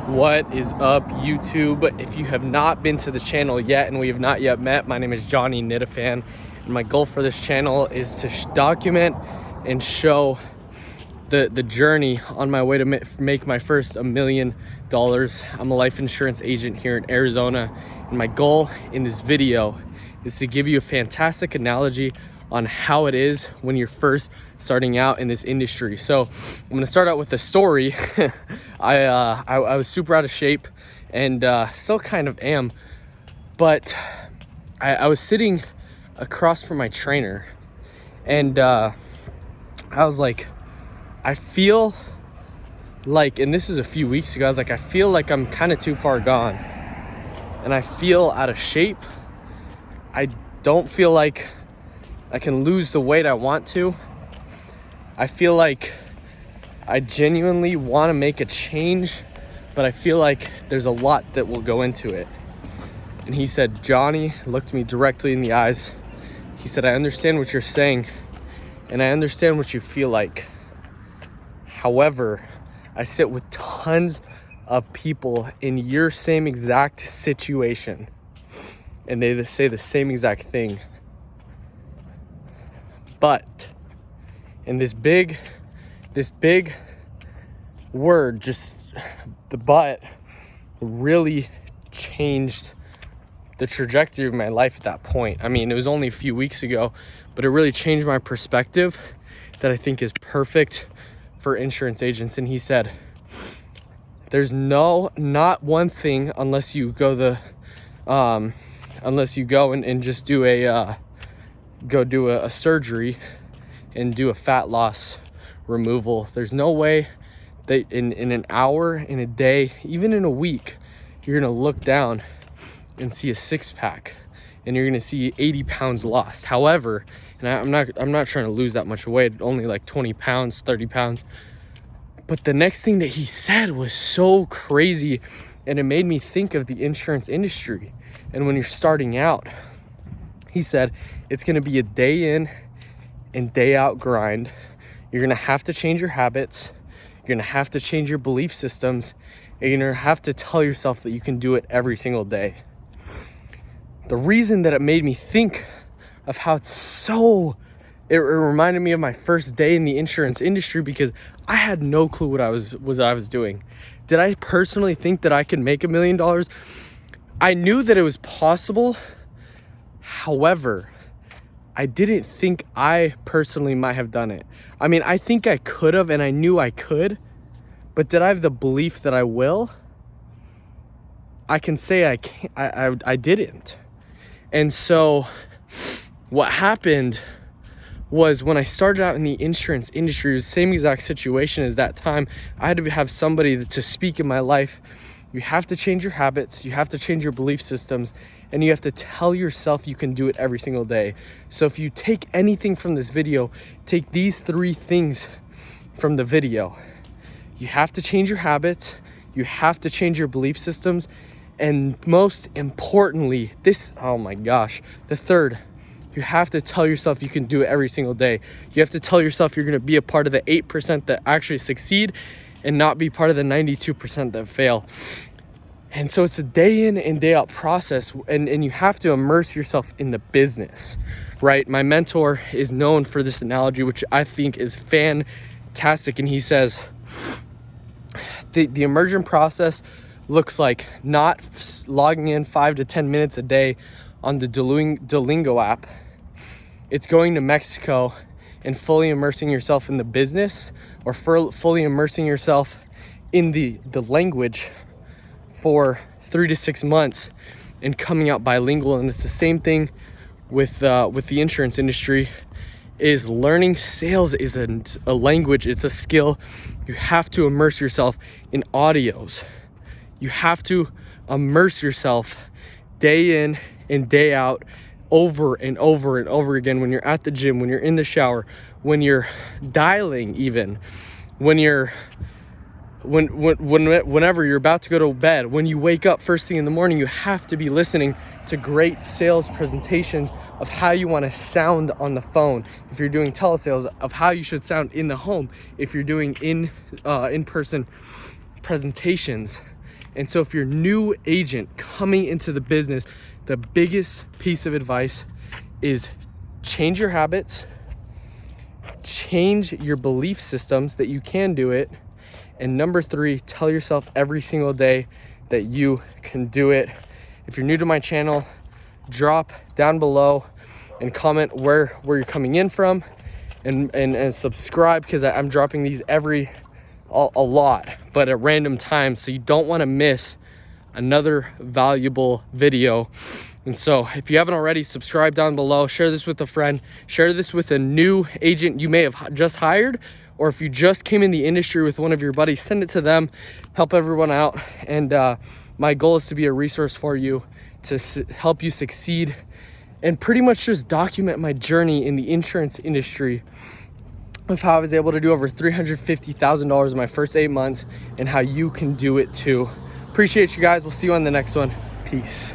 What is up, YouTube? If you have not been to the channel yet and we have not yet met, my name is Johnny Nitafan, and my goal for this channel is to document and show the journey on my way to make my first $1 million. I'm a life insurance agent here in Arizona, and my goal in this video is to give you a fantastic analogy on how it is when you're first starting out in this industry. So I'm gonna start out with a story. I was super out of shape and still kind of am, but I was sitting across from my trainer, and I was like, I feel like, and this was a few weeks ago, I was like, I feel like I'm kind of too far gone and I feel out of shape. I don't feel like I can lose the weight I want to. I feel like I genuinely want to make a change, but I feel like there's a lot that will go into it. And he said, Johnny, looked me directly in the eyes. He said, I understand what you're saying and I understand what you feel like. However, I sit with tons of people in your same exact situation, and they say the same exact thing. But, and this big word, just the but, really changed the trajectory of my life at that point. I mean, it was only a few weeks ago, but it really changed my perspective that I think is perfect for insurance agents. And he said, there's not one thing unless you go and just do a surgery and do a fat loss removal. There's no way that in an hour, in a day, even in a week, you're gonna look down and see a six-pack and you're gonna see 80 pounds lost. However, and I'm not trying to lose that much weight, only like 20 pounds, 30 pounds. But the next thing that he said was so crazy, and it made me think of the insurance industry. And when you're starting out, he said, it's gonna be a day in and day out grind. You're gonna have to change your habits. You're gonna have to change your belief systems. And you're gonna have to tell yourself that you can do it every single day. The reason that it made me think of how it reminded me of my first day in the insurance industry, because I had no clue what I was doing. Did I personally think that I could make $1 million? I knew that it was possible. However, I didn't think I personally might have done it. I mean, I think I could have, and I knew I could, but did I have the belief that I will? I can say I can't. I didn't. And so what happened was, when I started out in the insurance industry, it was the same exact situation as that time. I had to have somebody to speak in my life. You have to change your habits, you have to change your belief systems, and you have to tell yourself you can do it every single day. So if you take anything from this video, take these 3 things from the video. You have to change your habits, you have to change your belief systems, and most importantly, the third, you have to tell yourself you can do it every single day. You have to tell yourself you're gonna be a part of the 8% that actually succeed and not be part of the 92% that fail. And so it's a day in and day out process, and you have to immerse yourself in the business, right? My mentor is known for this analogy, which I think is fantastic. And he says, the immersion process looks like not logging in 5 to 10 minutes a day on the Duolingo app. It's going to Mexico and fully immersing yourself in the business, or fully immersing yourself in the language for 3 to 6 months and coming out bilingual. And it's the same thing with the insurance industry. Is learning sales is a language, it's a skill. You have to immerse yourself in audios. You have to immerse yourself day in and day out, over and over and over again, when you're at the gym, when you're in the shower, when you're dialing, even whenever you're about to go to bed, when you wake up first thing in the morning. You have to be listening to great sales presentations of how you want to sound on the phone. If you're doing telesales, of how you should sound in the home. If you're doing in-person presentations, And so if you're a new agent coming into the business, the biggest piece of advice is change your habits, change your belief systems that you can do it. And number 3, tell yourself every single day that you can do it. If you're new to my channel, drop down below and comment where you're coming in from, and subscribe, because I'm dropping these a lot, but at random times, so you don't want to miss another valuable video. And so if you haven't already, subscribe down below, share this with a friend, share this with a new agent you may have just hired, or if you just came in the industry with one of your buddies, send it to them, help everyone out. And my goal is to be a resource for you to help you succeed, and pretty much just document my journey in the insurance industry of how I was able to do over $350,000 in my first 8 months, and how you can do it too. Appreciate you guys. We'll see you on the next one. Peace.